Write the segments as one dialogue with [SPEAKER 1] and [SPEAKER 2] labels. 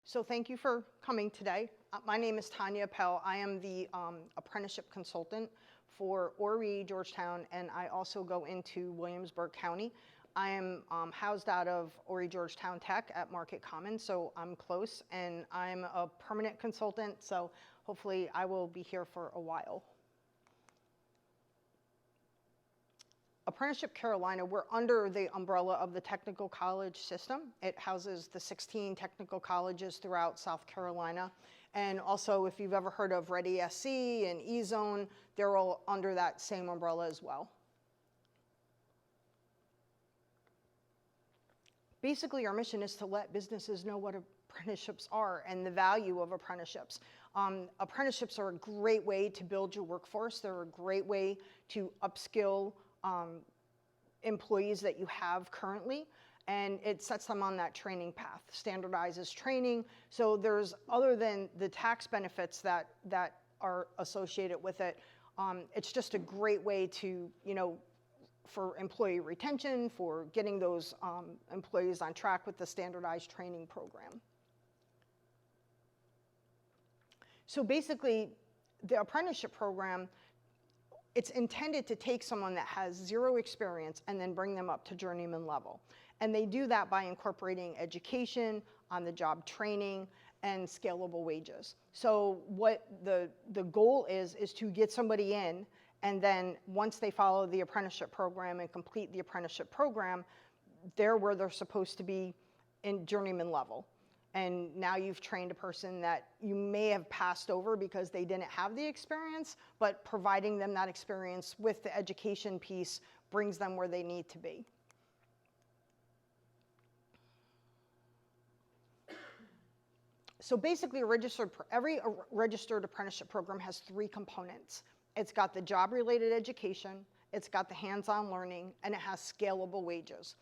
[SPEAKER 1] So thank you for coming today. My name is Tania Appel. I am the apprenticeship consultant for Horry, Georgetown, and I also go into Williamsburg County. I am housed out of Horry Georgetown Tech at Market Commons, so I'm close, and I'm a permanent consultant, so hopefully I will be here for a while. Apprenticeship Carolina, we're under the umbrella of the technical college system. It houses the 16 technical colleges throughout South Carolina. And also, if you've ever heard of Ready SC and E-Zone, they're all under that same umbrella as well. Basically, our mission is to let businesses know what apprenticeships are and the value of apprenticeships. Apprenticeships are a great way to build your workforce. They're a great way to upskill employees that you have currently, and it sets them on that training path, standardizes training. So there's, other than the tax benefits that are associated with it, it's just a great way to, for employee retention, for getting those employees on track with the standardized training program. So basically, the apprenticeship program, it's intended to take someone that has zero experience and then bring them up to journeyman level. And they do that by incorporating education, on-the-job training, and scalable wages. So what the goal is to get somebody in, and then once they follow the apprenticeship program and complete the apprenticeship program, they're where they're supposed to be in journeyman level. And now you've trained a person that you may have passed over because they didn't have the experience, but providing them that experience with the education piece brings them where they need to be. So basically, every registered apprenticeship program has three components. It's got the job-related education, it's got the hands-on learning, and it has scalable wages.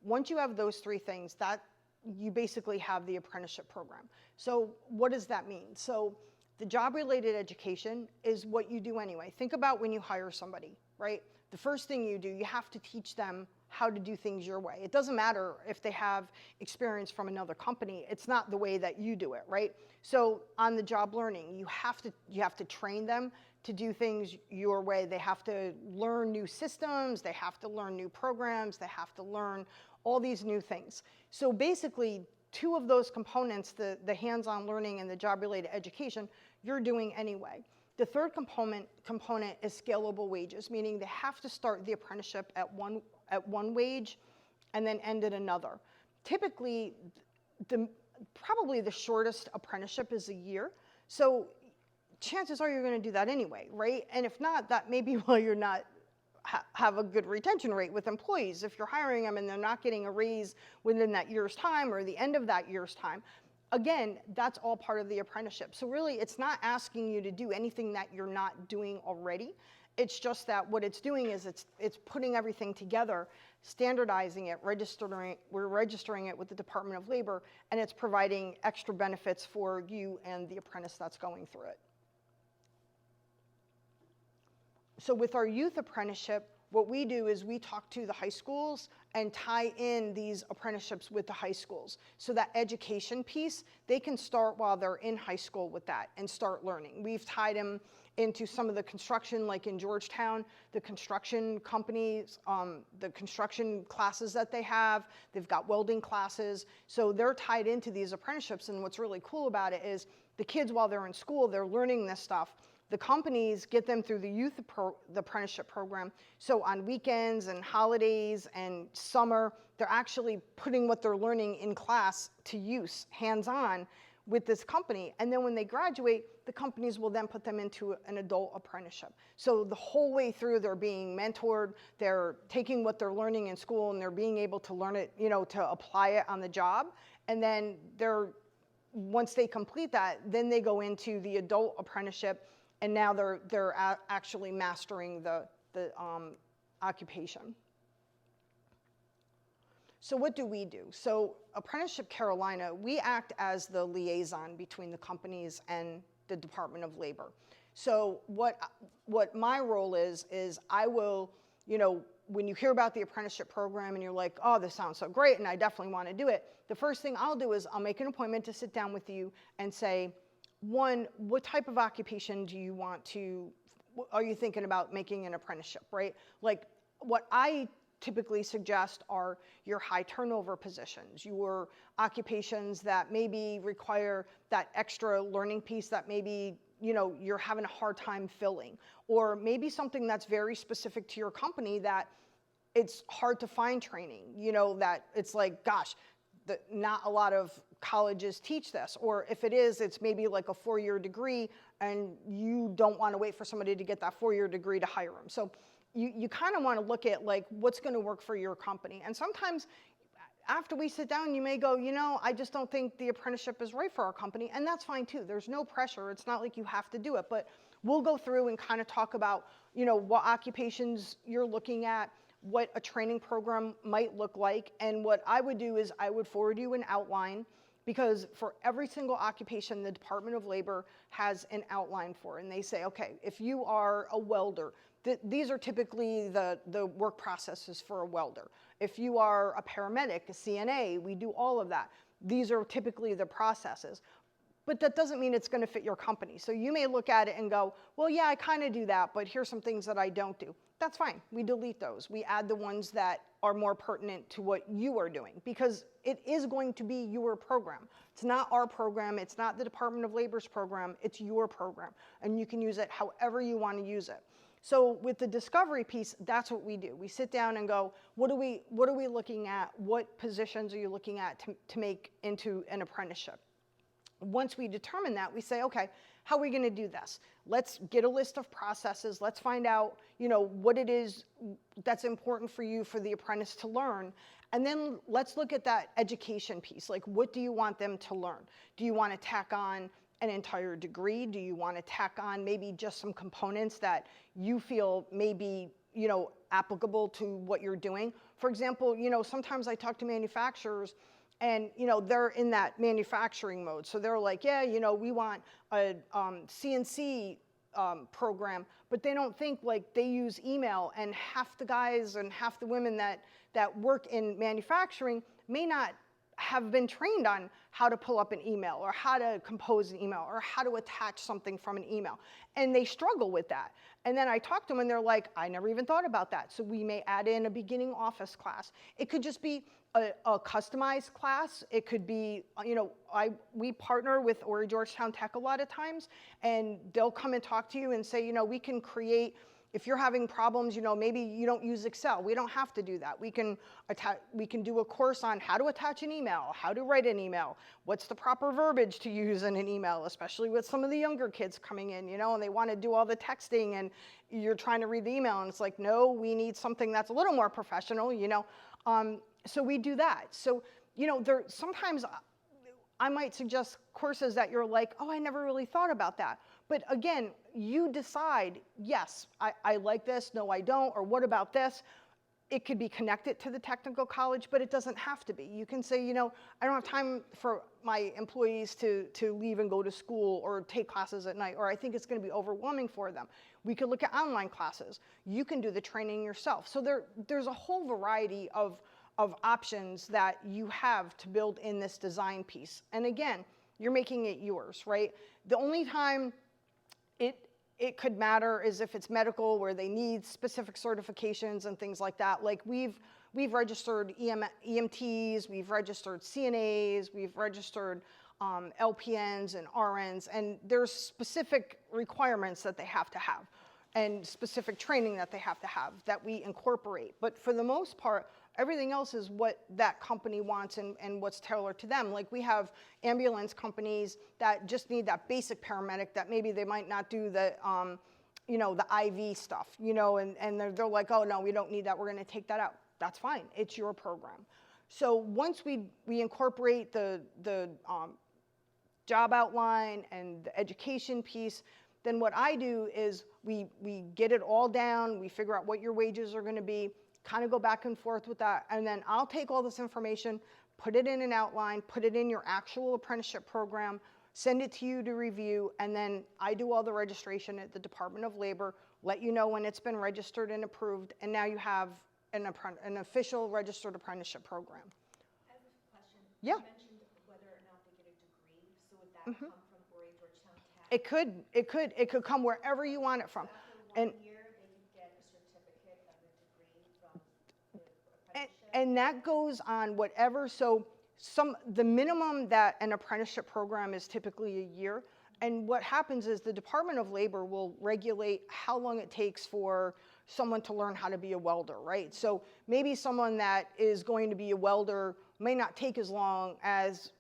[SPEAKER 1] Once you have those three things, you basically have the apprenticeship program. So what does that mean? So the job-related education is what you do anyway. Think about when you hire somebody, right? The first thing you do, you have to teach them how to do things your way. It doesn't matter if they have experience from another company. It's not the way that you do it, right? So on the job learning, you have to train them to do things your way. They have to learn new systems, they have to learn new programs, they have to learn all these new things. So basically, two of those components, the hands-on learning and the job-related education, you're doing anyway. The third component is scalable wages, meaning they have to start the apprenticeship at one wage and then end at another. Typically, probably the shortest apprenticeship is a year. So chances are you're going to do that anyway, right? And if not, that may be why you're not have a good retention rate with employees. If you're hiring them and they're not getting a raise within that year's time or the end of that year's time, again, that's all part of the apprenticeship. So really, it's not asking you to do anything that you're not doing already. It's just that what it's doing is it's putting everything together, standardizing it, we're registering it with the Department of Labor, and it's providing extra benefits for you and the apprentice that's going through it. So with our youth apprenticeship, what we do is we talk to the high schools and tie in these apprenticeships with the high schools. So that education piece, they can start while they're in high school with that and start learning. We've tied them into some of the construction, like in Georgetown, the construction companies, the construction classes that they have. They've got welding classes. So they're tied into these apprenticeships. And what's really cool about it is the kids, while they're in school, they're learning this stuff. The companies get them through the apprenticeship program. So on weekends and holidays and summer, they're actually putting what they're learning in class to use, hands-on, with this company. And then when they graduate, the companies will then put them into an adult apprenticeship. So the whole way through, they're being mentored, they're taking what they're learning in school and they're being able to learn it, to apply it on the job. And then once they complete that, then they go into the adult apprenticeship. And now they're actually mastering the occupation. So what do we do? So Apprenticeship Carolina, we act as the liaison between the companies and the Department of Labor. So what my role is I will, when you hear about the apprenticeship program and you're like, oh, this sounds so great and I definitely want to do it, the first thing I'll do is I'll make an appointment to sit down with you and say, one, what type of occupation do you want to, are you thinking about making an apprenticeship, right? Like what I typically suggest are your high turnover positions, your occupations that maybe require that extra learning piece that maybe, you know, you're having a hard time filling, or maybe something that's very specific to your company that it's hard to find training, you know, that it's like, gosh, not a lot of colleges teach this, or if it is, it's maybe like a 4-year degree and you don't want to wait for somebody to get that 4-year degree to hire them. So you kind of want to look at like what's going to work for your company. And sometimes after we sit down, you may go, you know, I just don't think the apprenticeship is right for our company, and that's fine too. There's no pressure. It's not like you have to do it, but we'll go through and kind of talk about, you know, what occupations you're looking at, what a training program might look like, and what I would do is I would forward you an outline, because for every single occupation, the Department of Labor has an outline for, and they say, okay, if you are a welder, these are typically the work processes for a welder. If you are a paramedic, a CNA, we do all of that. These are typically the processes. But that doesn't mean it's going to fit your company. So you may look at it and go, well, yeah, I kind of do that, but here's some things that I don't do. That's fine. We delete those. We add the ones that are more pertinent to what you are doing, because it is going to be your program. It's not our program. It's not the Department of Labor's program. It's your program, and you can use it however you want to use it. So with the discovery piece, that's what we do. We sit down and go, what are we looking at? What positions are you looking at to make into an apprenticeship? Once we determine that, we say, okay, how are we going to do this? Let's get a list of processes. Let's find out, you know, what it is that's important for you, for the apprentice to learn. And then let's look at that education piece. Like, what do you want them to learn? Do you want to tack on an entire degree? Do you want to tack on maybe just some components that you feel may be, you know, applicable to what you're doing? For example, you know, sometimes I talk to manufacturers and, you know, they're in that manufacturing mode. So they're like, yeah, you know, we want a CNC program, but they don't think like they use email, and half the guys and half the women that work in manufacturing may not have been trained on how to pull up an email, or how to compose an email, or how to attach something from an email. And they struggle with that. And then I talk to them and they're like, I never even thought about that. So we may add in a beginning office class. It could just be a customized class. It could be, you know, we partner with Horry Georgetown Tech a lot of times, and they'll come and talk to you and say, you know, we can create, if you're having problems, you know, maybe you don't use Excel. We don't have to do that. We can do a course on how to attach an email, how to write an email, what's the proper verbiage to use in an email, especially with some of the younger kids coming in, you know, and they want to do all the texting, and you're trying to read the email, and it's like, no, we need something that's a little more professional, you know. So we do that. So, you know, sometimes I might suggest courses that you're like, oh, I never really thought about that. But again, you decide, yes, I like this, no, I don't, or what about this? It could be connected to the technical college, but it doesn't have to be. You can say, you know, I don't have time for my employees to leave and go to school or take classes at night, or I think it's going to be overwhelming for them. We could look at online classes. You can do the training yourself. So there's a whole variety of options that you have to build in this design piece. And again, you're making it yours, right? The only time it could matter is if it's medical, where they need specific certifications and things like that. Like we've registered EMTs, we've registered CNAs, we've registered LPNs and RNs, and there's specific requirements that they have to have, and specific training that they have to have that we incorporate. But for the most part, everything else is what that company wants and what's tailored to them. Like we have ambulance companies that just need that basic paramedic that maybe they might not do the, you know, the IV stuff, you know, and they're like, oh no, we don't need that, we're gonna take that out. That's fine, it's your program. So once we incorporate the job outline and the education piece, then what I do is we get it all down, we figure out what your wages are gonna be, kind of go back and forth with that, and then I'll take all this information, put it in an outline, put it in your actual apprenticeship program, send it to you to review, and then I do all the registration at the Department of Labor, let you know when it's been registered and approved, and now you have an official registered apprenticeship program.
[SPEAKER 2] I have a question.
[SPEAKER 1] Yeah.
[SPEAKER 2] You mentioned whether or not they get a degree, so would that come from Horry Georgetown Tech?
[SPEAKER 1] It could come wherever you want it from.
[SPEAKER 2] So after
[SPEAKER 1] And
[SPEAKER 2] 1 year, they could get a certificate of a degree from the
[SPEAKER 1] And,
[SPEAKER 2] apprenticeship?
[SPEAKER 1] and that goes on whatever, so the minimum that an apprenticeship program is typically a year. And what happens is the Department of Labor will regulate how long it takes for someone to learn how to be a welder, right? So maybe someone that is going to be a welder may not take as long as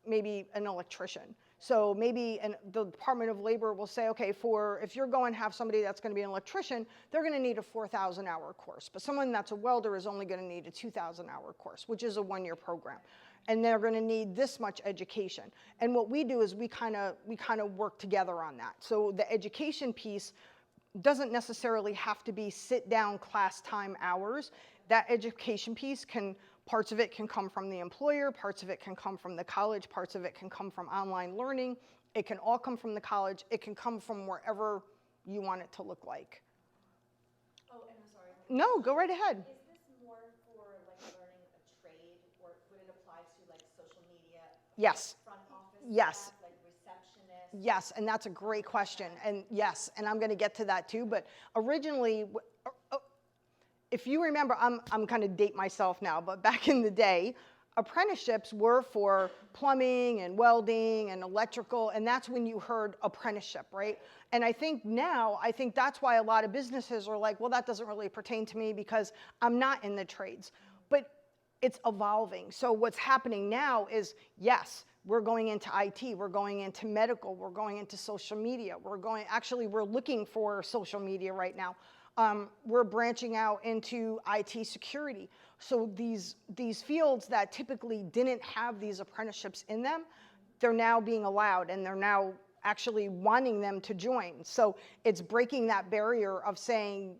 [SPEAKER 1] maybe an electrician. So maybe the Department of Labor will say, okay, if you're going to have somebody that's going to be an electrician, they're going to need a 4,000-hour course. But someone that's a welder is only going to need a 2,000-hour course, which is a 1-year program. And they're going to need this much education. And what we do is we kind of work together on that. So the education piece doesn't necessarily have to be sit-down class time hours. That education piece parts of it can come from the employer, parts of it can come from the college, parts of it can come from online learning. It can all come from the college. It can come from wherever you want it to look like.
[SPEAKER 2] Oh, and I'm sorry.
[SPEAKER 1] No, go right ahead.
[SPEAKER 2] Is this more for like learning a trade, or would it apply to like social media?
[SPEAKER 1] Yes.
[SPEAKER 2] Front office
[SPEAKER 1] Yes.
[SPEAKER 2] staff, like receptionists?
[SPEAKER 1] Yes, and that's a great question. And yes, and I'm going to get to that too. But originally, if you remember, I'm kind of date myself now, but back in the day, apprenticeships were for plumbing and welding and electrical, and that's when you heard apprenticeship, right? And I think that's why a lot of businesses are like, well, that doesn't really pertain to me because I'm not in the trades. But it's evolving. So what's happening now is, yes, we're going into IT, we're going into medical, we're going into social media, we're looking for social media right now. We're branching out into IT security. So these fields that typically didn't have these apprenticeships in them, they're now being allowed, and they're now actually wanting them to join. So it's breaking that barrier of saying,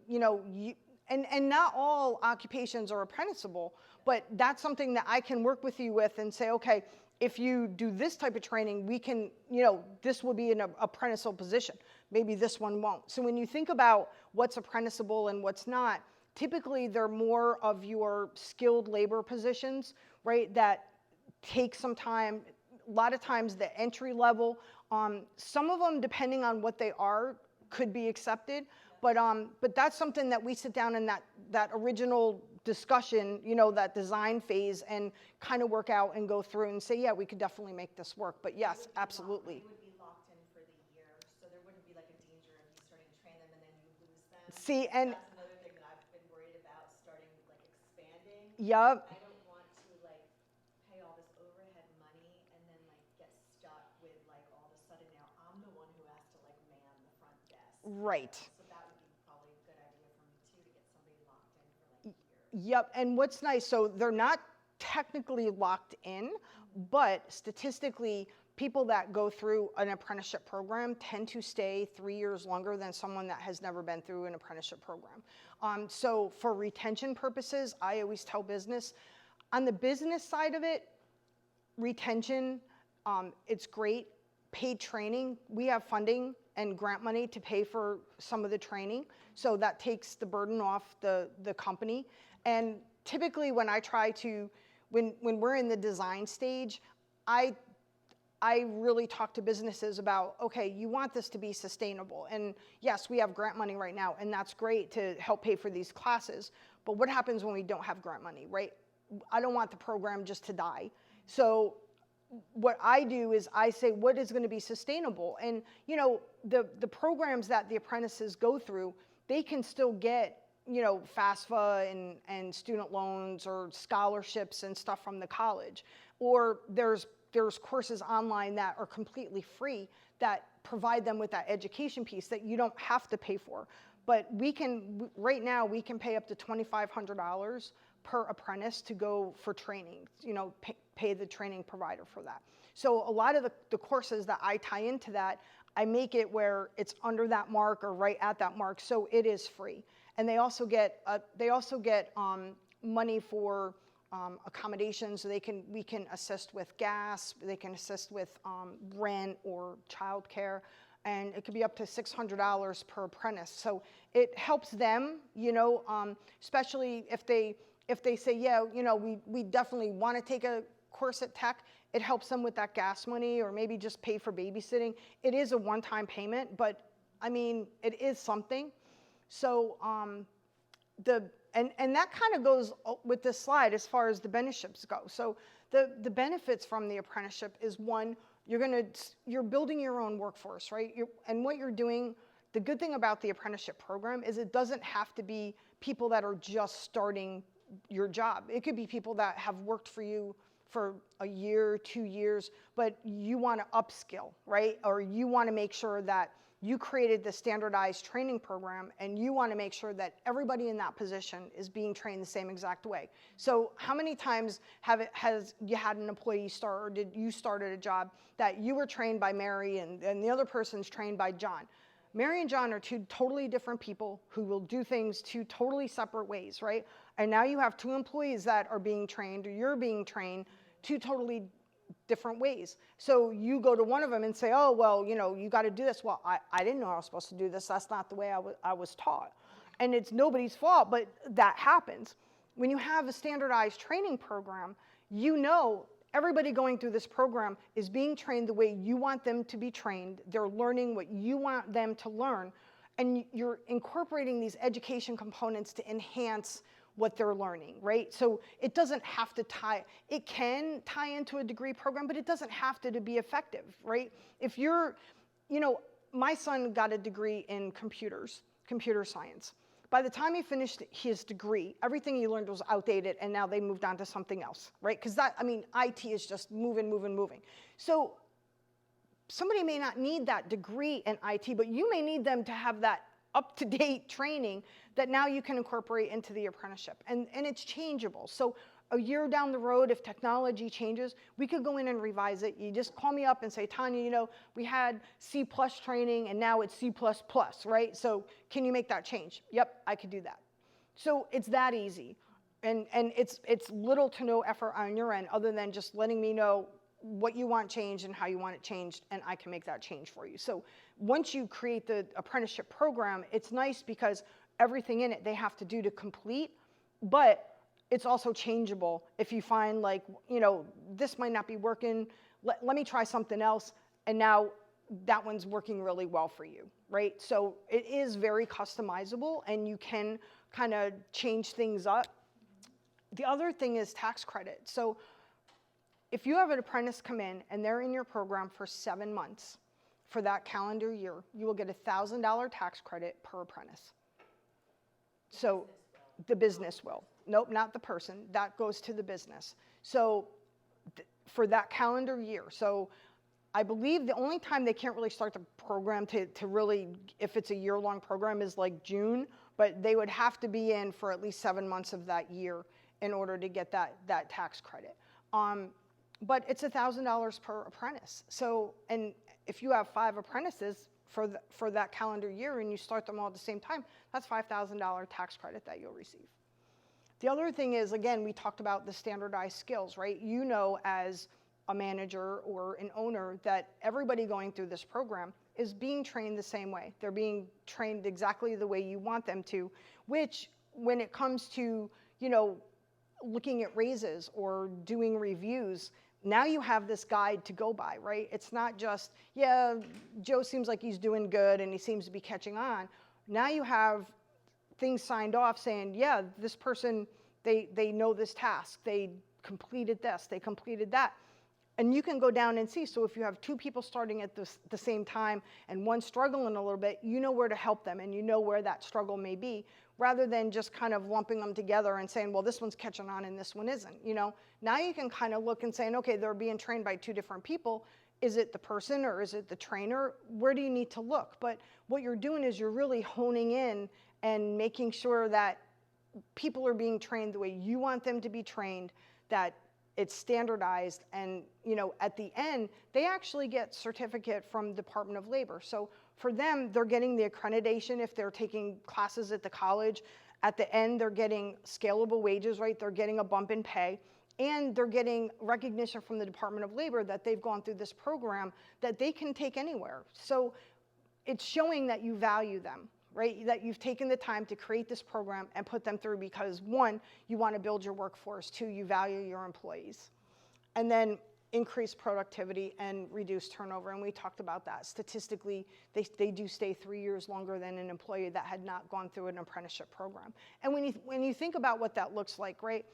[SPEAKER 1] and not all occupations are apprenticeable, but that's something that I can work with you with and say, okay, if you do this type of training, we can, this will be an apprenticeable position. Maybe this one won't. So when you think about what's apprenticeable and what's not, typically they're more of your skilled labor positions, right, that take some time. A lot of times the entry level, some of them, depending on what they are, could be accepted. But that's something that we sit down in that original discussion, that design phase, and kind of work out and go through and say, yeah, we could definitely make this work. But yes, absolutely.
[SPEAKER 2] You would be locked in for the year, so there wouldn't be like a danger of you starting to train them and then you lose them.
[SPEAKER 1] See, and
[SPEAKER 2] that's another thing that I've been worried about, starting like expanding.
[SPEAKER 1] Yep.
[SPEAKER 2] I don't want to like pay all this overhead money and then like get stuck with like all of a sudden now I'm the one who has to like man the front desk.
[SPEAKER 1] Right.
[SPEAKER 2] So that would be probably a good idea for me too, to get somebody locked in for like a year.
[SPEAKER 1] Yep, and what's nice, so they're not technically locked in, but statistically, people that go through an apprenticeship program tend to stay 3 years longer than someone that has never been through an apprenticeship program. So for retention purposes, I always tell business, on the business side of it, retention, it's great. Paid training, we have funding and grant money to pay for some of the training, so that takes the burden off the company. And typically when I try to, when we're in the design stage, I really talk to businesses about, okay, you want this to be sustainable. And yes, we have grant money right now, and that's great to help pay for these classes. But what happens when we don't have grant money, right? I don't want the program just to die. So what I do is I say, what is going to be sustainable? And, the programs that the apprentices go through, they can still get, FAFSA and student loans or scholarships and stuff from the college. Or there's courses online that are completely free that provide them with that education piece that you don't have to pay for. But right now, we can pay up to $2,500 per apprentice to go for training, pay the training provider for that. So a lot of the courses that I tie into that, I make it where it's under that mark or right at that mark, so it is free. And they also get money for accommodations, so we can assist with gas, they can assist with rent or childcare, and it could be up to $600 per apprentice. So it helps them, especially if they say, yeah, we definitely want to take a course at Tech. It helps them with that gas money, or maybe just pay for babysitting. It is a one-time payment, but I mean, it is something. So and that kind of goes with this slide as far as the benefits go. So the benefits from the apprenticeship is, one, you're building your own workforce, right? And what you're doing, the good thing about the apprenticeship program is it doesn't have to be people that are just starting your job. It could be people that have worked for you for a year, 2 years, but you want to upskill, right? Or you want to make sure that you created the standardized training program, and you want to make sure that everybody in that position is being trained the same exact way. So how many times has you had an employee start, or did you start at a job that you were trained by Mary and the other person's trained by John? Mary and John are two totally different people who will do things two totally separate ways, right? And now you have two employees that are being trained, or you're being trained two totally different ways. So you go to one of them and say, oh, well, you got to do this. Well, I didn't know I was supposed to do this. That's not the way I was taught. And it's nobody's fault, but that happens. When you have a standardized training program, everybody going through this program is being trained the way you want them to be trained. They're learning what you want them to learn. And you're incorporating these education components to enhance what they're learning, right? So it doesn't have to it can tie into a degree program, but it doesn't have to be effective, right? If you're, my son got a degree in computer science. By the time he finished his degree, everything he learned was outdated, and now they moved on to something else, right? Because IT is just moving. So somebody may not need that degree in IT, but you may need them to have that up-to-date training that now you can incorporate into the apprenticeship. And it's changeable. So a year down the road, if technology changes, we could go in and revise it. You just call me up and say, Tania, we had C+ training and now it's C++, right? So can you make that change? Yep, I could do that. So it's that easy. And it's little to no effort on your end other than just letting me know what you want changed and how you want it changed, and I can make that change for you. So once you create the apprenticeship program, it's nice because everything in it they have to do to complete, but it's also changeable. If you find this might not be working, let me try something else, and now that one's working really well for you, right? So it is very customizable, and you can kind of change things up. The other thing is tax credit. So if you have an apprentice come in and they're in your program for 7 months for that calendar year, you will get a $1,000 tax credit per apprentice. So the business will. Nope, not the person. That goes to the business. So for that calendar year. So I believe the only time they can't really start the program to really, if it's a year-long program, is like June, but they would have to be in for at least 7 months of that year in order to get that tax credit. But it's $1,000 per apprentice. So, and if you have 5 apprentices for that calendar year and you start them all at the same time, that's $5,000 tax credit that you'll receive. The other thing is, again, we talked about the standardized skills, right? As a manager or an owner that everybody going through this program is being trained the same way. They're being trained exactly the way you want them to, which when it comes to, looking at raises or doing reviews, now you have this guide to go by, right? It's not just, yeah, Joe seems like he's doing good and he seems to be catching on. Now you have things signed off saying, yeah, this person, they know this task. They completed this, they completed that. And you can go down and see. So if you have 2 people starting at the same time and one struggling a little bit, you know where to help them and you know where that struggle may be, rather than just kind of lumping them together and saying, well, this one's catching on and this one isn't. Now you can kind of look and say, okay, they're being trained by 2 different people. Is it the person or is it the trainer? Where do you need to look? But what you're doing is you're really honing in and making sure that people are being trained the way you want them to be trained, that it's standardized, and at the end, they actually get certificate from Department of Labor. So for them, they're getting the accreditation if they're taking classes at the college. At the end, they're getting scalable wages, right? They're getting a bump in pay, and they're getting recognition from the Department of Labor that they've gone through this program that they can take anywhere. So it's showing that you value them, right? That you've taken the time to create this program and put them through because, one, you want to build your workforce, two, you value your employees. And then increase productivity and reduce turnover, and we talked about that. Statistically, they do stay 3 years longer than an employee that had not gone through an apprenticeship program. And when you think about what that looks like, right?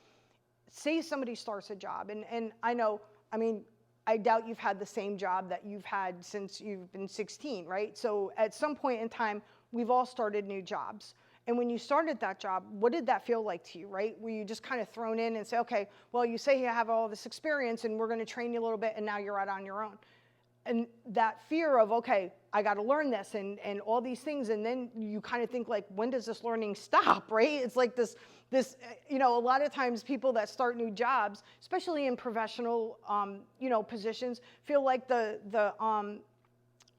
[SPEAKER 1] Say somebody starts a job, and I know, I mean, I doubt you've had the same job that you've had since you've been 16, right? So at some point in time, we've all started new jobs. And when you started that job, what did that feel like to you, right? Were you just kind of thrown in and say, okay, well, you say you have all this experience and we're going to train you a little bit and now you're out on your own. And that fear of, okay, I got to learn this and all these things. And then you kind of think like, when does this learning stop, right? It's like this, you know, a lot of times people that start new jobs, especially in professional, you know, positions, feel like the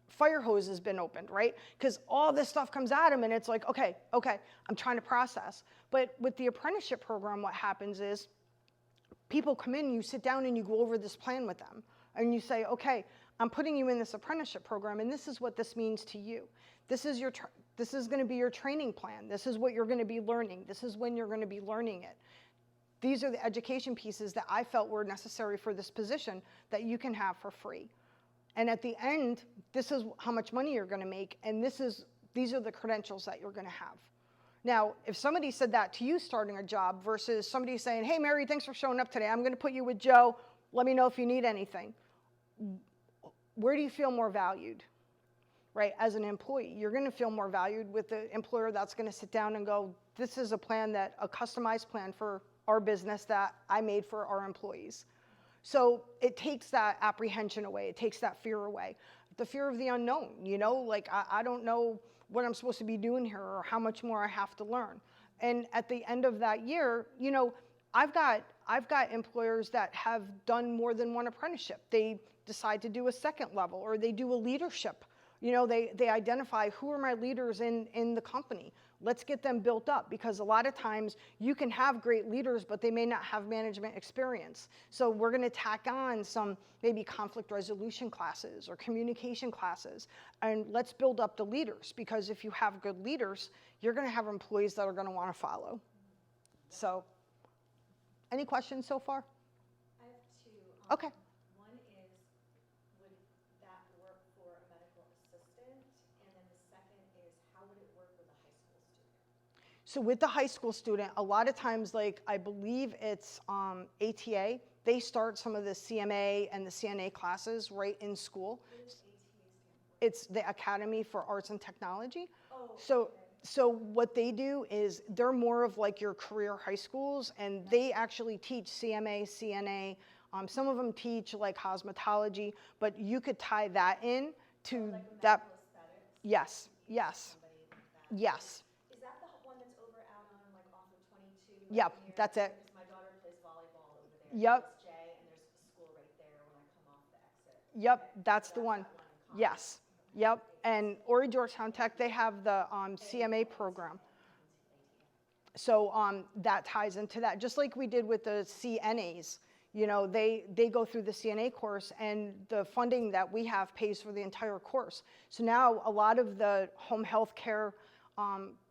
[SPEAKER 1] fire hose has been opened, right? Because all this stuff comes at them and it's like, okay, I'm trying to process. But with the apprenticeship program, what happens is people come in, you sit down and you go over this plan with them. And you say, okay, I'm putting you in this apprenticeship program and this is what this means to you. This is going to be your training plan. This is what you're going to be learning. This is when you're going to be learning it. These are the education pieces that I felt were necessary for this position that you can have for free. And at the end, this is how much money you're going to make, and these are the credentials that you're going to have. Now, if somebody said that to you starting a job versus somebody saying, hey, Mary, thanks for showing up today. I'm going to put you with Joe. Let me know if you need anything. Where do you feel more valued, right? As an employee, you're going to feel more valued with the employer that's going to sit down and go, this is a customized plan for our business that I made for our employees. So it takes that apprehension away. It takes that fear away. The fear of the unknown, you know, like I don't know what I'm supposed to be doing here or how much more I have to learn. And at the end of that year, you know, I've got employers that have done more than one apprenticeship. They decide to do a second level or they do a leadership. You know, they identify who are my leaders in the company. Let's get them built up because a lot of times you can have great leaders, but they may not have management experience. So we're going to tack on some maybe conflict resolution classes or communication classes, and let's build up the leaders because if you have good leaders, you're going to have employees that are going to want to follow. So, any questions so far?
[SPEAKER 2] I have two.
[SPEAKER 1] Okay.
[SPEAKER 2] One is, would that work for a medical assistant? And then the second is, how would it work with a high school student?
[SPEAKER 1] So with the high school student, a lot of times, like I believe it's ATA, they start some of the CMA and the CNA classes right in school.
[SPEAKER 2] What does ATA stand for?
[SPEAKER 1] It's the Academy for Arts and Technology.
[SPEAKER 2] Oh,
[SPEAKER 1] So,
[SPEAKER 2] okay.
[SPEAKER 1] so what they do is they're more of like your career high schools, and they actually teach CMA, CNA. Some of them teach like cosmetology, but you could tie that in to
[SPEAKER 2] Like a
[SPEAKER 1] that.
[SPEAKER 2] medical aesthetics?
[SPEAKER 1] Yes, yes,
[SPEAKER 2] Somebody like that.
[SPEAKER 1] yes.
[SPEAKER 2] Is that the one that's over out on like off of 22?
[SPEAKER 1] Yep,
[SPEAKER 2] right near-
[SPEAKER 1] that's it.
[SPEAKER 2] Because my daughter plays volleyball over there.
[SPEAKER 1] Yep.
[SPEAKER 2] It's J, and there's a school right there when I come off the exit.
[SPEAKER 1] Yep,
[SPEAKER 2] Okay,
[SPEAKER 1] that's
[SPEAKER 2] so
[SPEAKER 1] the one.
[SPEAKER 2] that in common.
[SPEAKER 1] Yes, yep. And Ori Georgetown Tech, they have the CMA program. So that ties into that. Just like we did with the CNAs, you know, they go through the CNA course and the funding that we have pays for the entire course. So now a lot of the home health care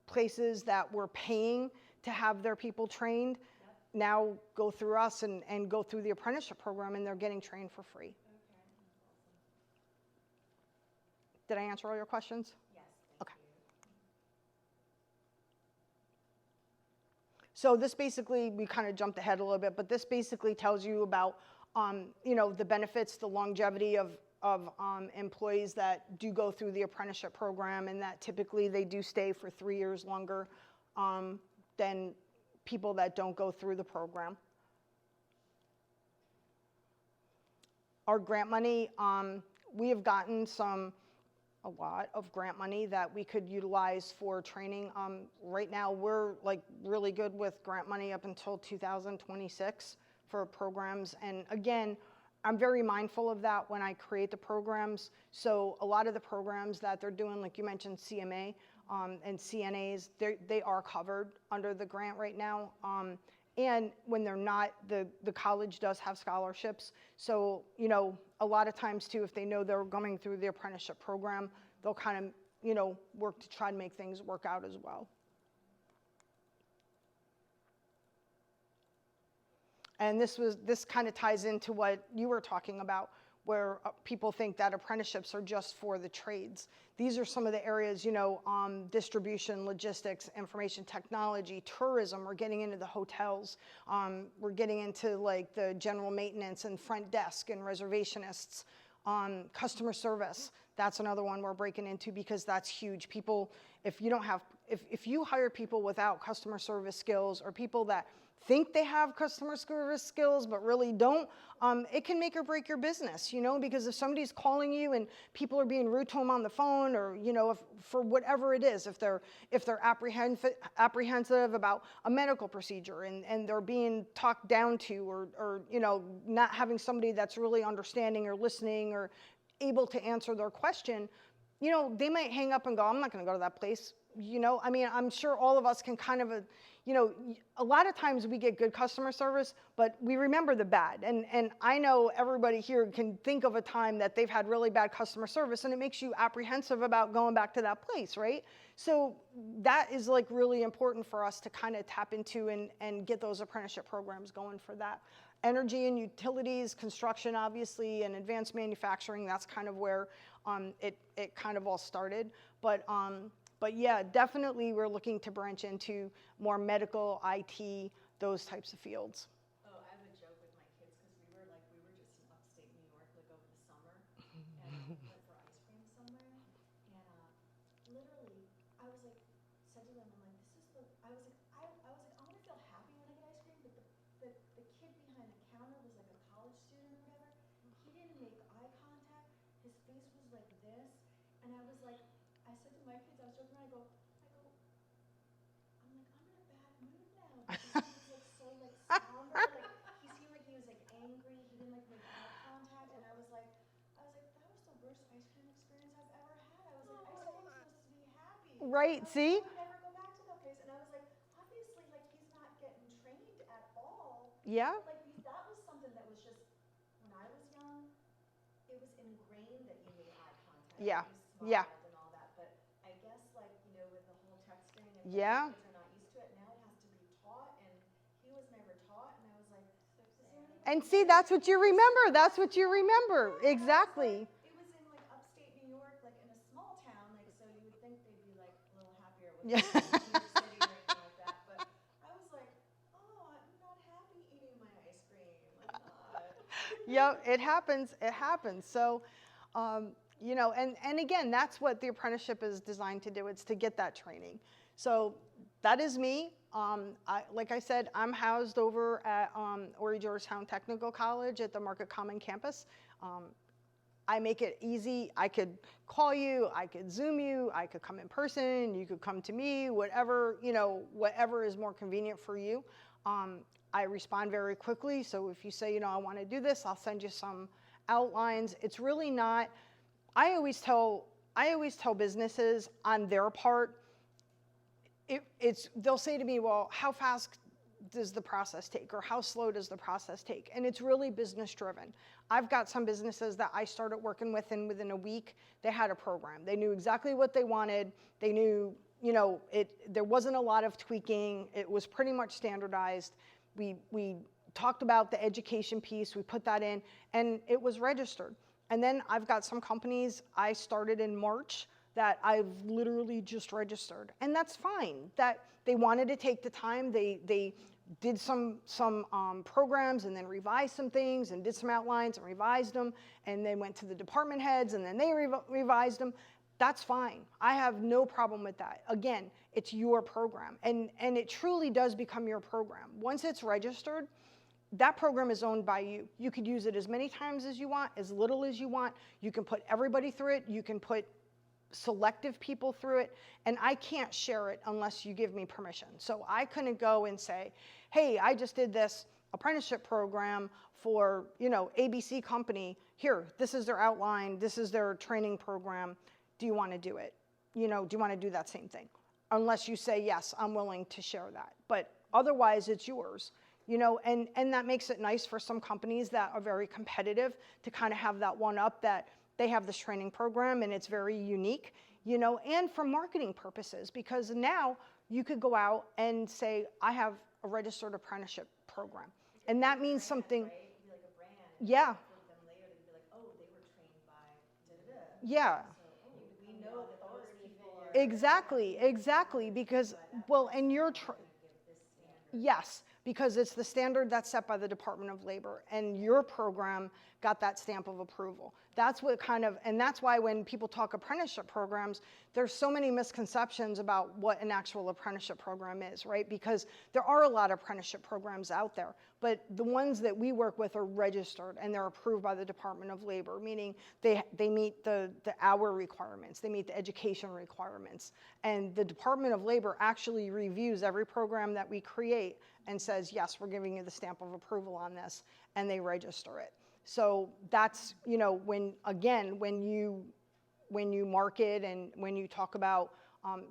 [SPEAKER 1] places that we're paying to have their people trained now go through us and go through the apprenticeship program, and they're getting trained for free.
[SPEAKER 2] Okay, that's awesome.
[SPEAKER 1] Did I answer all your questions?
[SPEAKER 2] Yes,
[SPEAKER 1] Okay.
[SPEAKER 2] thank you.
[SPEAKER 1] So this basically, we kind of jumped ahead a little bit, but this basically tells you about, you know, the benefits, the longevity of employees that do go through the apprenticeship program, and that typically they do stay for 3 years longer than people that don't go through the program. Our grant money, we have gotten a lot of grant money that we could utilize for training. Right now, we're like really good with grant money up until 2026 for programs. And again, I'm very mindful of that when I create the programs. So a lot of the programs that they're doing, like you mentioned CMA and CNAs, they are covered under the grant right now. And when they're not, the college does have scholarships. So, you know, a lot of times too, if they know they're going through the apprenticeship program, they'll kind of work to try to make things work out as well. And this kind of ties into what you were talking about, where people think that apprenticeships are just for the trades. These are some of the areas, distribution, logistics, information technology, tourism. We're getting into the hotels. We're getting into like the general maintenance and front desk and reservationists. Customer service, that's another one we're breaking into because that's huge. People, if you hire people without customer service skills, or people that think they have customer service skills but really don't, it can make or break your business, because if somebody's calling you and people are being rude to them on the phone, or if, for whatever it is, if they're apprehensive about a medical procedure and they're being talked down to, or not having somebody that's really understanding or listening or able to answer their question, they might hang up and go, I'm not going to go to that place. I'm sure all of us can kind of, a lot of times we get good customer service, but we remember the bad. And I know everybody here can think of a time that they've had really bad customer service, and it makes you apprehensive about going back to that place, right? So that is like really important for us to kind of tap into and get those apprenticeship programs going for that. Energy and utilities, construction, obviously, and advanced manufacturing, that's kind of where it kind of all started. But yeah, definitely we're looking to branch into more medical, IT, those types of fields.
[SPEAKER 2] Oh, I have a joke with my kids because we were just in upstate New York like over the summer, and we went for ice cream somewhere, and literally I was like, said to them, I'm like, I was like, I'm gonna feel happy when I get ice cream, but the kid behind the counter was like a college student or whatever. He didn't make eye contact. His face was like this, and I was like, I said to my kids, I was joking around, I'm like, I'm in a bad mood now. Because he was like so like somber, like he seemed like he was like angry. He didn't like make eye contact, and I was like, that was the worst ice cream experience I've ever had. I was like, ice cream is supposed to be happy.
[SPEAKER 1] Right, see?
[SPEAKER 2] I would never go back to that place, and I was like, obviously, like he's not getting trained at all.
[SPEAKER 1] Yeah.
[SPEAKER 2] Like that was something that was just when I was young, it was ingrained that you made eye contact.
[SPEAKER 1] Yeah.
[SPEAKER 2] You smiled.
[SPEAKER 1] Yeah.
[SPEAKER 2] Yeah. Kids are not used to it. Now it has to be taught, and he was never taught, and I was like,
[SPEAKER 1] and see, that's what you remember. That's what you remember.
[SPEAKER 2] Yeah,
[SPEAKER 1] exactly.
[SPEAKER 2] It was in like upstate New York, like in a small town, like so you would think they'd be like a little happier with
[SPEAKER 1] Yeah.
[SPEAKER 2] New York City or anything like that. But I was like, oh, I'm not happy eating my ice cream. I'm not.
[SPEAKER 1] Yep, it happens. It happens. So, and again, that's what the apprenticeship is designed to do. It's to get that training. So that is me. Like I said, I'm housed over at Horry Georgetown Technical College at the Market Common campus. I make it easy. I could call you, I could Zoom you, I could come in person, you could come to me, whatever is more convenient for you. I respond very quickly. So if you say, I want to do this, I'll send you some outlines. It's really not, I always tell businesses on their part, they'll say to me, well, how fast does the process take, or how slow does the process take? And it's really business driven. I've got some businesses that I started working with, and within a week, they had a program. They knew exactly what they wanted. They knew, there wasn't a lot of tweaking. It was pretty much standardized. We talked about the education piece. We put that in, and it was registered. And then I've got some companies I started in March that I've literally just registered. And that's fine. That they wanted to take the time. They did some programs and then revised some things and did some outlines and revised them, and they went to the department heads and then they revised them. That's fine. I have no problem with that. Again, it's your program, and it truly does become your program. Once it's registered, that program is owned by you. You could use it as many times as you want, as little as you want. You can put everybody through it. You can put selective people through it, and I can't share it unless you give me permission. So I couldn't go and say, hey, I just did this apprenticeship program for, ABC company. Here, this is their outline. This is their training program. Do you want to do it? Do you want to do that same thing? Unless you say, yes, I'm willing to share that. But otherwise, it's yours. And that makes it nice for some companies that are very competitive to kind of have that one up, that they have this training program and it's very unique. you know, and for marketing purposes, because now you could go out and say, I have a registered apprenticeship program. And that means something.
[SPEAKER 2] Right? It'd be like a brand.
[SPEAKER 1] Yeah.
[SPEAKER 2] For them later to be like, oh, they were trained by da-da-da.
[SPEAKER 1] Yeah.
[SPEAKER 2] So, we know that those people are.
[SPEAKER 1] Exactly, because, well, and yes, because it's the standard that's set by the Department of Labor, and your program got that stamp of approval. That's what kind of, and that's why when people talk apprenticeship programs, there's so many misconceptions about what an actual apprenticeship program is, right? Because there are a lot of apprenticeship programs out there, but the ones that we work with are registered and they're approved by the Department of Labor, meaning they meet the hour requirements, they meet the education requirements, and the Department of Labor actually reviews every program that we create and says, yes, we're giving you the stamp of approval on this, and they register it. So that's, you know, when you market and when you talk about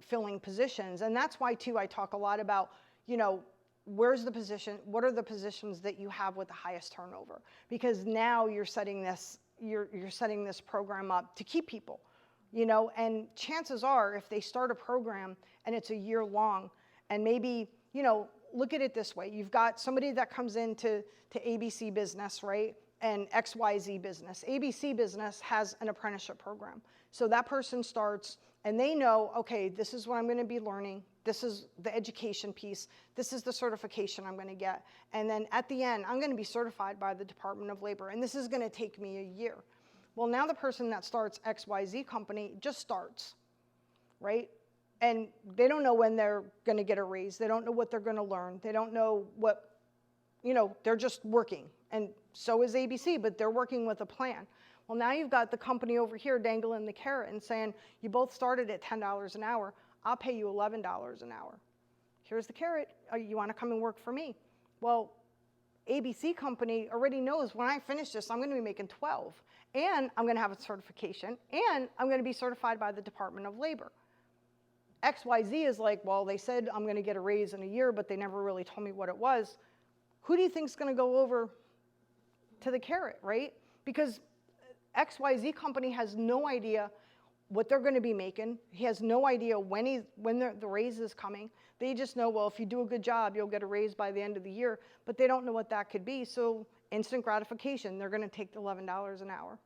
[SPEAKER 1] filling positions, and that's why too I talk a lot about, you know, where's the position, what are the positions that you have with the highest turnover? Because now you're setting this program up to keep people, you know, and chances are if they start a program and it's a year long, and maybe, you know, look at it this way, you've got somebody that comes into ABC business, right? And XYZ business. ABC business has an apprenticeship program. So that person starts and they know, okay, this is what I'm going to be learning. This is the education piece. This is the certification I'm going to get. And then at the end, I'm going to be certified by the Department of Labor. And this is going to take me a year. Well, now the person that starts XYZ company just starts, right? And they don't know when they're going to get a raise. They don't know what they're going to learn. They don't know what, you know, they're just working. And so is ABC, but they're working with a plan. Well, now you've got the company over here dangling the carrot and saying, you both started at $10 an hour. I'll pay you $11 an hour. Here's the carrot. You want to come and work for me? Well, ABC company already knows when I finish this, I'm going to be making 12. And I'm going to have a certification. And I'm going to be certified by the Department of Labor. XYZ is like, well, they said I'm going to get a raise in a year, but they never really told me what it was. Who do you think is going to go over to the carrot, right? Because XYZ company has no idea what they're going to be making. He has no idea when the raise is coming. They just know, well, if you do a good job, you'll get a raise by the end of the year, but they don't know what that could be. So instant gratification, they're going to take the $11 an hour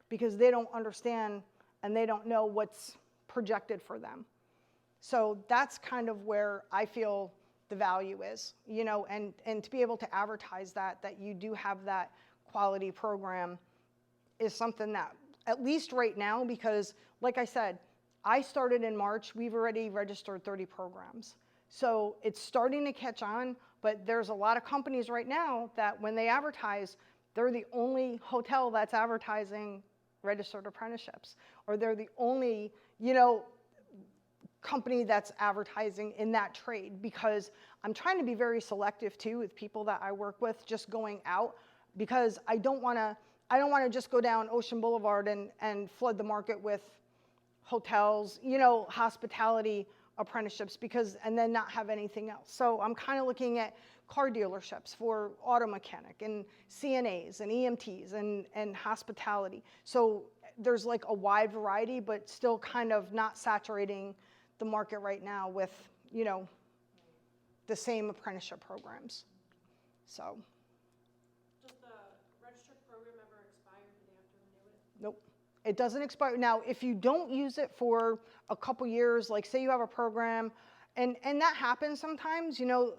[SPEAKER 1] because they don't understand and they don't know what's projected for them. So that's kind of where I feel the value is, you know, and to be able to advertise that you do have that quality program is something that, at least right now, because like I said, I started in March, we've already registered 30 programs. So it's starting to catch on, but there's a lot of companies right now that when they advertise, they're the only hotel that's advertising registered apprenticeships, or they're the only, you know, company that's advertising in that trade, because I'm trying to be very selective too with people that I work with just going out, because I don't want to just go down Ocean Boulevard and flood the market with hotels, you know, hospitality apprenticeships, and then not have anything else. So I'm kind of looking at car dealerships for auto mechanic and CNAs and EMTs and hospitality. So there's like a wide variety, but still kind of not saturating the market right now with, you know, the same apprenticeship programs. So.
[SPEAKER 3] Does the registered program ever expire? Do they have to renew it?
[SPEAKER 1] Nope. It doesn't expire. Now, if you don't use it for a couple years, like say you have a program, and that happens sometimes, you know,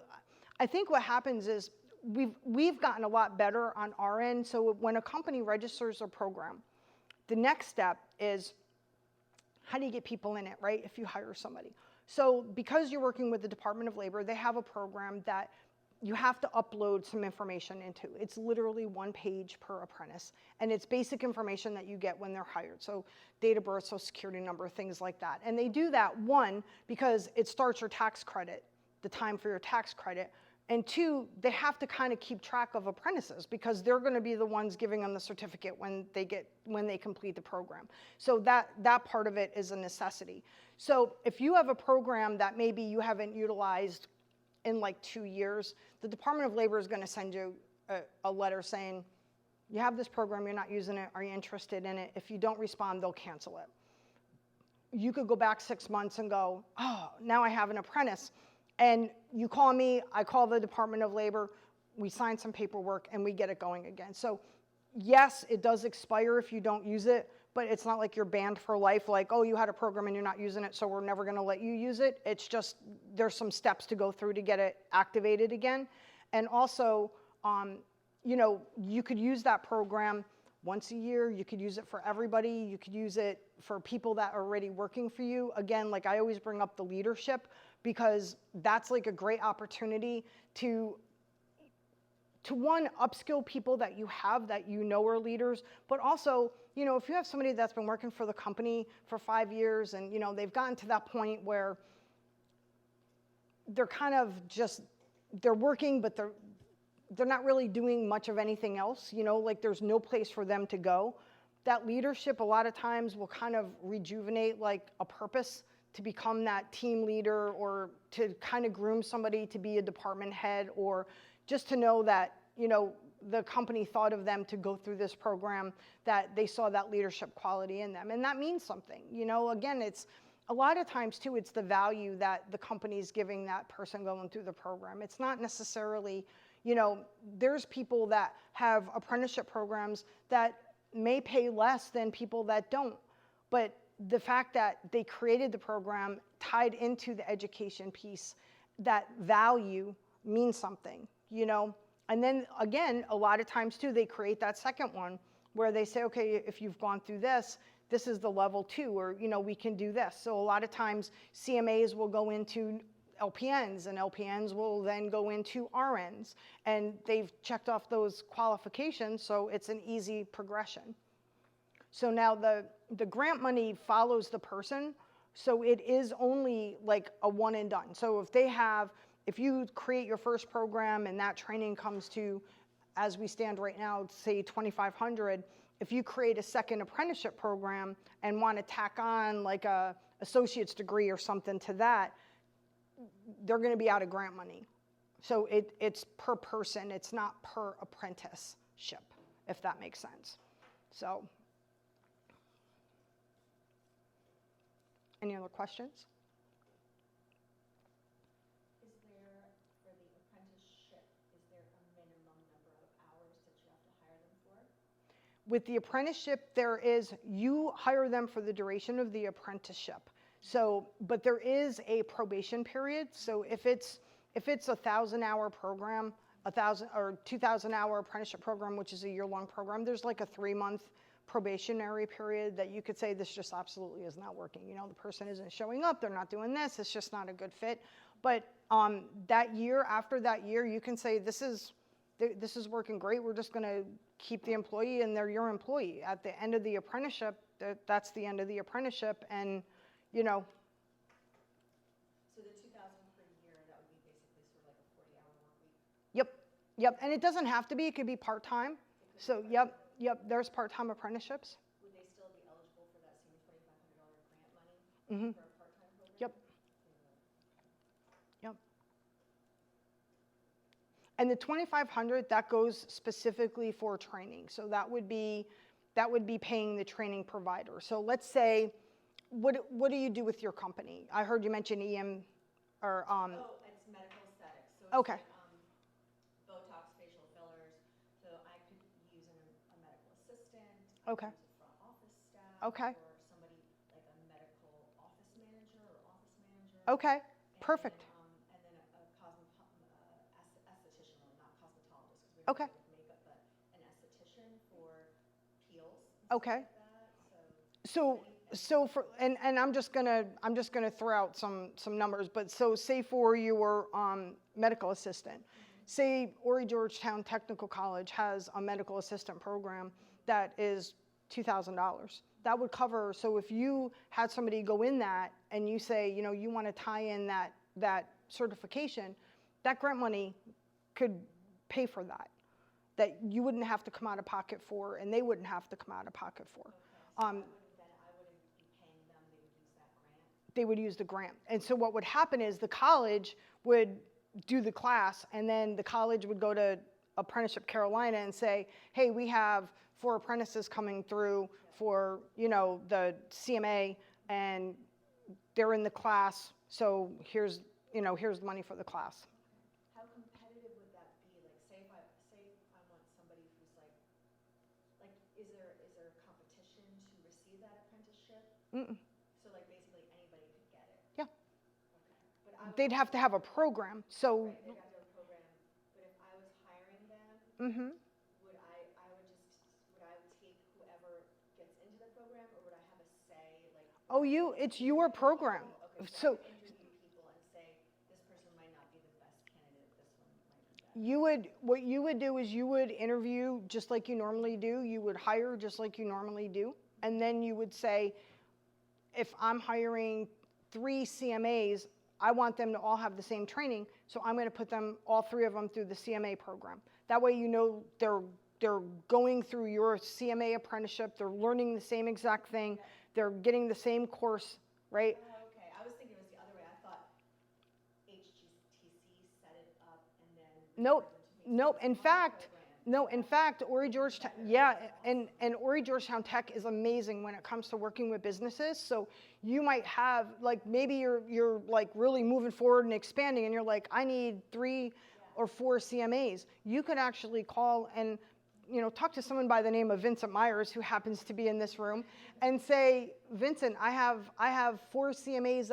[SPEAKER 1] I think what happens is we've gotten a lot better on our end. So when a company registers a program, the next step is, how do you get people in it, right, if you hire somebody? So because you're working with the Department of Labor, they have a program that you have to upload some information into. It's literally 1 page per apprentice, and it's basic information that you get when they're hired. So date of birth, social security number, things like that. And they do that, 1, because it starts your tax credit, the time for your tax credit, and 2, they have to kind of keep track of apprentices because they're going to be the ones giving them the certificate when they complete the program. So that part of it is a necessity. So if you have a program that maybe you haven't utilized in like 2 years, the Department of Labor is going to send you a letter saying, you have this program, you're not using it, are you interested in it? If you don't respond, they'll cancel it. you could go back 6 months and go, oh, now I have an apprentice. And you call me, I call the Department of Labor, we sign some paperwork, and we get it going again. So yes, it does expire if you don't use it, but it's not like you're banned for life, like, oh, you had a program and you're not using it, so we're never gonna let you use it. It's just, there's some steps to go through to get it activated again. And also, you know, you could use that program once a year, you could use it for everybody, you could use it for people that are already working for you. Again, like I always bring up the leadership, because that's like a great opportunity to one, upskill people that you have that you know are leaders, but also, you know, if you have somebody that's been working for the company for 5 years and, you know, they've gotten to that point where they're kind of just, they're working, but they're not really doing much of anything else, you know, like there's no place for them to go. That leadership a lot of times will kind of rejuvenate like a purpose to become that team leader, or to kind of groom somebody to be a department head, or just to know that, you know, the company thought of them to go through this program, that they saw that leadership quality in them. And that means something, you know, again, it's a lot of times too, it's the value that the company's giving that person going through the program. It's not necessarily, you know, there's people that have apprenticeship programs that may pay less than people that don't, but the fact that they created the program tied into the education piece, that value means something, you know? And then again, a lot of times too, they create that second one where they say, okay, if you've gone through this, this is the level 2, or, you know, we can do this. So a lot of times CMAs will go into LPNs, and LPNs will then go into RNs, and they've checked off those qualifications, so it's an easy progression. So now the grant money follows the person, so it is only like a one and done. So if you create your first program and that training comes to, as we stand right now, say 2,500, if you create a second apprenticeship program and want to tack on like a associate's degree or something to that, they're going to be out of grant money. So it's per person, it's not per apprenticeship, if that makes sense. So, any other questions?
[SPEAKER 2] Is there, for the apprenticeship, is there a minimum number of hours that you have to hire them for?
[SPEAKER 1] With the apprenticeship, you hire them for the duration of the apprenticeship. So, but there is a probation period. So if it's a 1,000-hour program, 1,000 or 2,000-hour apprenticeship program, which is a year-long program, there's like a 3-month probationary period that you could say this just absolutely is not working. You know, the person isn't showing up, they're not doing this, it's just not a good fit. But that year, after that year, you can say this is working great, we're just gonna keep the employee and they're your employee. At the end of the apprenticeship, that's the end of the apprenticeship, and you know.
[SPEAKER 2] So the 2,000 per year, that would be basically sort of like a 40-hour work week?
[SPEAKER 1] Yep, and it doesn't have to be, it could be part-time. So yep, there's part-time apprenticeships.
[SPEAKER 2] Would they still be eligible for that same $2,500 grant money
[SPEAKER 1] Mm-hmm.
[SPEAKER 2] for a part-time program?
[SPEAKER 1] Yep. And the 2,500, that goes specifically for training. So that would be paying the training provider. So let's say, what do you do with your company? I heard you mention EM or
[SPEAKER 2] Oh, it's medical aesthetics. So it's
[SPEAKER 1] Okay.
[SPEAKER 2] like, Botox, facial fillers. So I could use a medical assistant.
[SPEAKER 1] Okay.
[SPEAKER 2] I could use a front office staff.
[SPEAKER 1] Okay.
[SPEAKER 2] Or somebody like a medical office manager or office manager.
[SPEAKER 1] Okay,
[SPEAKER 2] And
[SPEAKER 1] perfect.
[SPEAKER 2] Then, and then a esthetician, well, not cosmetologist, because we don't
[SPEAKER 1] Okay.
[SPEAKER 2] do makeup, but an esthetician for peels.
[SPEAKER 1] Okay.
[SPEAKER 2] Like that. So
[SPEAKER 1] And I'm just gonna throw out some numbers, but so say for your medical assistant, say Horry Georgetown Technical College has a medical assistant program that is $2,000. That would cover, so if you had somebody go in that and you say, you know, you want to tie in that certification, that grant money could pay for that you wouldn't have to come out of pocket for, and they wouldn't have to come out of pocket for.
[SPEAKER 2] I wouldn't be paying them, they would use that grant?
[SPEAKER 1] They would use the grant. And so what would happen is the college would do the class, and then the college would go to Apprenticeship Carolina and say, hey, we have 4 apprentices coming through for, you know, the CMA and they're in the class, so here's the money for the class.
[SPEAKER 2] How competitive would that be? Like, say if I want somebody who's like, is there a competition to receive that apprenticeship?
[SPEAKER 1] Mm-mm.
[SPEAKER 2] So like basically anybody could get it?
[SPEAKER 1] Yeah.
[SPEAKER 2] Okay. But I would
[SPEAKER 1] They'd have to have a program, so.
[SPEAKER 2] Right, they'd have to have a program, but if I was hiring them,
[SPEAKER 1] Mm-hmm.
[SPEAKER 2] would I take whoever gets into the program, or would I have a say, like?
[SPEAKER 1] Oh, it's your program.
[SPEAKER 2] Okay,
[SPEAKER 1] So
[SPEAKER 2] I would interview people and say, this person might not be the best candidate, this one might be better.
[SPEAKER 1] what you would do is you would interview just like you normally do. You would hire just like you normally do. And then you would say, if I'm hiring 3 CMAs, I want them to all have the same training, so I'm going to put all 3 of them through the CMA program. That way you know they're going through your CMA apprenticeship, they're learning the same exact thing, they're getting the same course, right?
[SPEAKER 2] Oh, okay, I was thinking it was the other way. I thought HGTC set it up and then.
[SPEAKER 1] Nope. In fact, Ori Georgetown, and Ori Georgetown Tech is amazing when it comes to working with businesses. So you might have, like, maybe you're like really moving forward and expanding, and you're like, I need 3 or 4 CMAs. You could actually call and talk to someone by the name of Vincent Myers, who happens to be in this room, and say, Vincent, I have 4 CMAs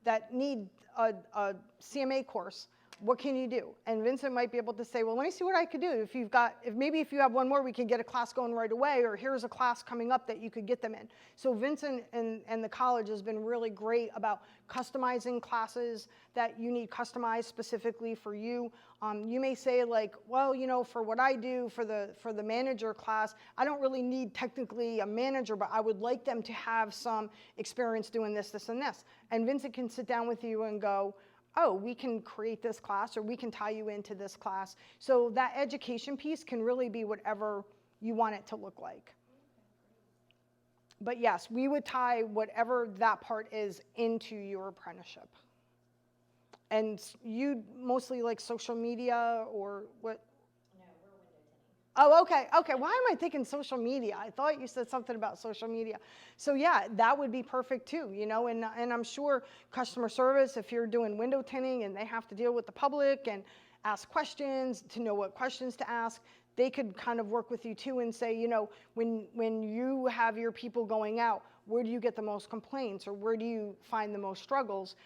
[SPEAKER 1] that need a CMA course. What can you do? And Vincent might be able to say, well, let me see what I could do. If you have one more, we could get a class going right away, or here's a class coming up that you could get them in. So Vincent and the college has been really great about customizing classes that you need customized specifically for you. You may say, like, well, for what I do for the manager class, I don't really need technically a manager, but I would like them to have some experience doing this, this, and this. And Vincent can sit down with you and go, oh, we can create this class, or we can tie you into this class. So that education piece can really be whatever you want it to look like. But yes, we would tie whatever that part is into your apprenticeship. And you mostly like social media, or what?
[SPEAKER 2] No, we're window tinting.
[SPEAKER 1] Oh, okay. Why am I thinking social media? I thought you said something about social media. So yeah, that would be perfect too, and I'm sure customer service, if you're doing window tinting and they have to deal with the public and ask questions to know what questions to ask, they could kind of work with you too and say, when you have your people going out, where do you get the most complaints, or where do you find the most struggles?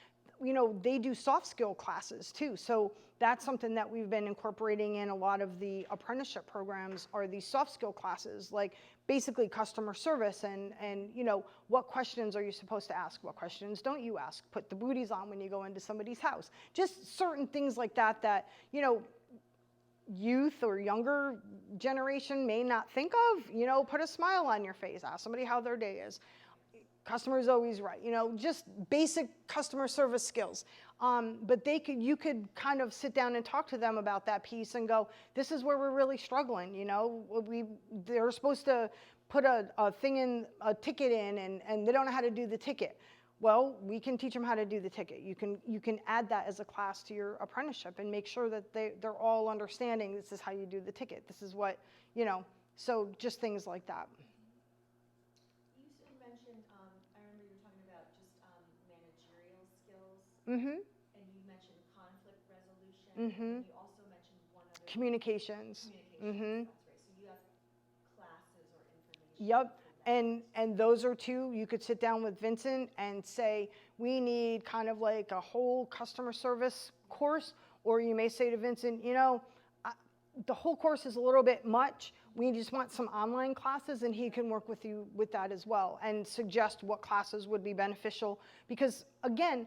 [SPEAKER 1] They do soft skill classes too. So that's something that we've been incorporating in a lot of the apprenticeship programs, are these soft skill classes, like basically customer service and what questions are you supposed to ask? What questions don't you ask? Put the booties on when you go into somebody's house. Just certain things like that, youth or younger generation may not think of. Put a smile on your face. Ask somebody how their day is. Customer is always right, just basic customer service skills. But you could kind of sit down and talk to them about that piece and go, this is where we're really struggling, they're supposed to put a ticket in, and they don't know how to do the ticket. Well, we can teach them how to do the ticket. You can add that as a class to your apprenticeship and make sure that they're all understanding, this is how you do the ticket. This is what, so just things like that.
[SPEAKER 2] Mentioned, I remember you were talking about just managerial skills.
[SPEAKER 1] Mm-hmm.
[SPEAKER 2] And you mentioned conflict resolution.
[SPEAKER 1] Mm-hmm.
[SPEAKER 2] And you also mentioned one other.
[SPEAKER 1] Communications. Mm-hmm.
[SPEAKER 2] That's right. So you have classes or information.
[SPEAKER 1] Yep. And those are 2. You could sit down with Vincent and say, we need kind of like a whole customer service course. Or you may say to Vincent, the whole course is a little bit much. We just want some online classes, and he can work with you with that as well and suggest what classes would be beneficial. Because again,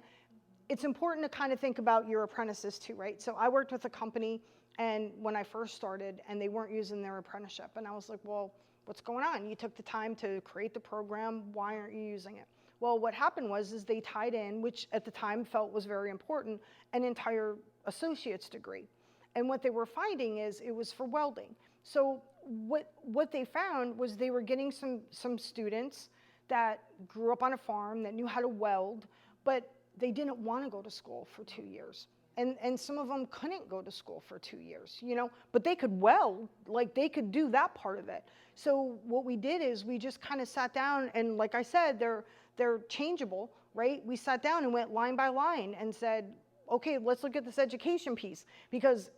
[SPEAKER 1] it's important to kind of think about your apprentices too, right? So I worked with a company, and when I first started, and they weren't using their apprenticeship, and I was like, well, what's going on? You took the time to create the program, why aren't you using it? Well, what happened was they tied in, which at the time felt was very important, an entire associate's degree. And what they were finding is it was for welding. So what they found was they were getting some students that grew up on a farm, that knew how to weld, but they didn't want to go to school for 2 years. And some of them couldn't go to school for 2 years, but they could weld, like they could do that part of it. So what we did is we just kind of sat down, and like I said, they're changeable, right? We sat down and went line by line and said, okay, let's look at this education piece, because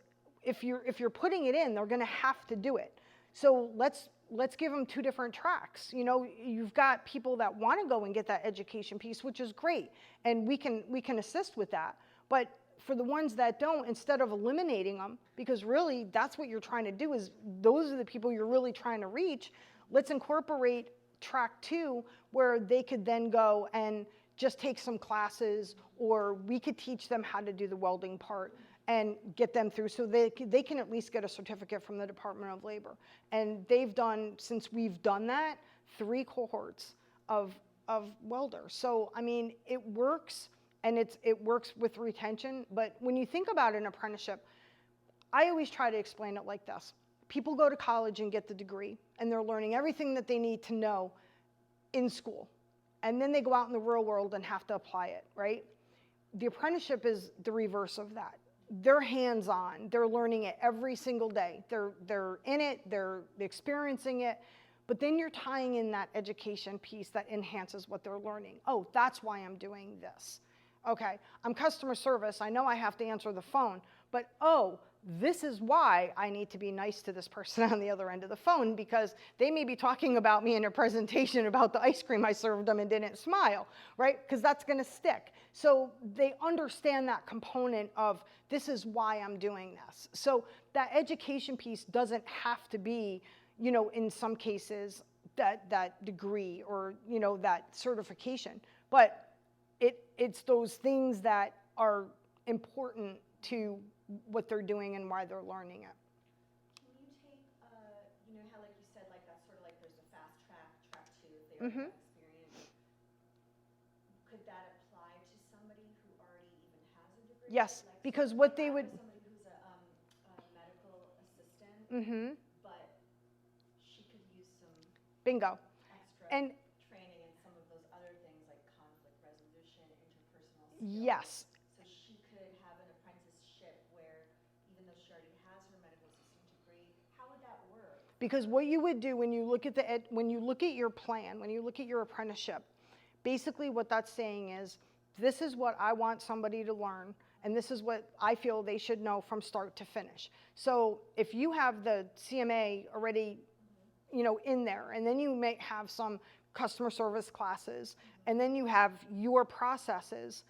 [SPEAKER 1] if you're putting it in, they're going to have to do it. So let's give them two different tracks. You know, you've got people that want to go and get that education piece, which is great, and we can assist with that. But for the ones that don't, instead of eliminating them, because really that's what you're trying to do, is those are the people you're really trying to reach, let's incorporate track 2 where they could then go and just take some classes, or we could teach them how to do the welding part and get them through, so they can at least get a certificate from the Department of Labor. And they've done, since we've done that, 3 cohorts of welders. So, I mean, it works, and it works with retention. But when you think about an apprenticeship, I always try to explain it like this. People go to college and get the degree, and they're learning everything that they need to know in school. And then they go out in the real world and have to apply it, right? The apprenticeship is the reverse of that. They're hands-on. They're learning it every single day. They're in it. They're experiencing it. But then you're tying in that education piece that enhances what they're learning. Oh, that's why I'm doing this. Okay, I'm customer service. I know I have to answer the phone. But, oh, this is why I need to be nice to this person on the other end of the phone, because they may be talking about me in a presentation about the ice cream I served them and didn't smile, right? Because that's going to stick. So they understand that component of, this is why I'm doing this. So that education piece doesn't have to be, you know, in some cases, that degree or, you know, that certification. But it's those things that are important to what they're doing and why they're learning it.
[SPEAKER 2] Can you take, you know how like you said, like that's sort of like there's a fast track, track 2, if they already have experience. Could that apply to somebody who already even has a degree?
[SPEAKER 1] Yes,
[SPEAKER 2] Like,
[SPEAKER 1] because
[SPEAKER 2] so
[SPEAKER 1] what
[SPEAKER 2] if
[SPEAKER 1] they
[SPEAKER 2] I
[SPEAKER 1] would,
[SPEAKER 2] have somebody who's a medical assistant, but she could use some
[SPEAKER 1] bingo.
[SPEAKER 2] extra
[SPEAKER 1] And
[SPEAKER 2] training in some of those other things like conflict resolution, interpersonal skills.
[SPEAKER 1] yes,
[SPEAKER 2] So she could have an apprenticeship where, even though she already has her medical assistant degree, how would that work?
[SPEAKER 1] because what you would do when you look at when you look at your plan, when you look at your apprenticeship, basically what that's saying is, this is what I want somebody to learn, and this is what I feel they should know from start to finish. So if you have the CMA already, you know, in there, and then you may have some customer service classes, and then you have your processes,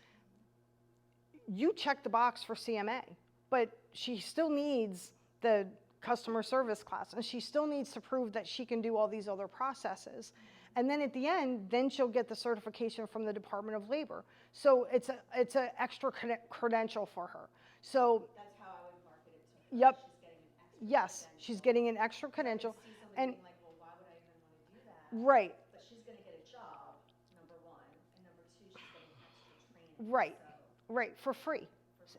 [SPEAKER 1] you check the box for CMA, but she still needs the customer service class, and she still needs to prove that she can do all these other processes. And then at the end, then she'll get the certification from the Department of Labor. So it's an extra credential for her. So
[SPEAKER 2] That's how I would market it to her.
[SPEAKER 1] yep,
[SPEAKER 2] She's getting an extra
[SPEAKER 1] yes,
[SPEAKER 2] credential.
[SPEAKER 1] she's getting an extra
[SPEAKER 2] I could
[SPEAKER 1] credential.
[SPEAKER 2] see somebody
[SPEAKER 1] And
[SPEAKER 2] being like, well, why would I even want to do that?
[SPEAKER 1] right,
[SPEAKER 2] But she's going to get a job, number 1, and number 2, she's getting extra training.
[SPEAKER 1] right,
[SPEAKER 2] So,
[SPEAKER 1] right, for free,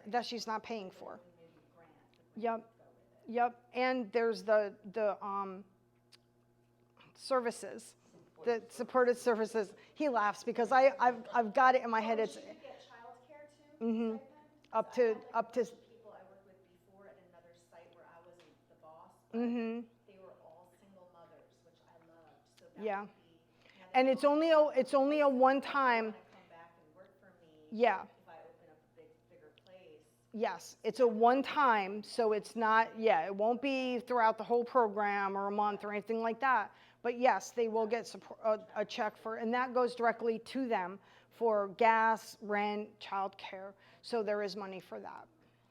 [SPEAKER 1] that she's not paying for.
[SPEAKER 2] maybe a grant.
[SPEAKER 1] Yep,
[SPEAKER 2] Go with it.
[SPEAKER 1] yep. And there's the services, the supported services. He laughs because I've got it in my head. It's
[SPEAKER 2] She could get childcare too, stipend?
[SPEAKER 1] up
[SPEAKER 2] So I
[SPEAKER 1] to
[SPEAKER 2] had a bunch of people I worked with before at another site where I wasn't the boss, but they were all single mothers, which I loved. So that
[SPEAKER 1] Yeah.
[SPEAKER 2] would be, you know,
[SPEAKER 1] and it's only a one time.
[SPEAKER 2] want to come back and work for me.
[SPEAKER 1] Yeah.
[SPEAKER 2] If I open up a bigger place.
[SPEAKER 1] Yes, it's a one time, so it's not, it won't be throughout the whole program or a month or anything like that. But yes, they will get a check for, and that goes directly to them for gas, rent, childcare. So there is money for that.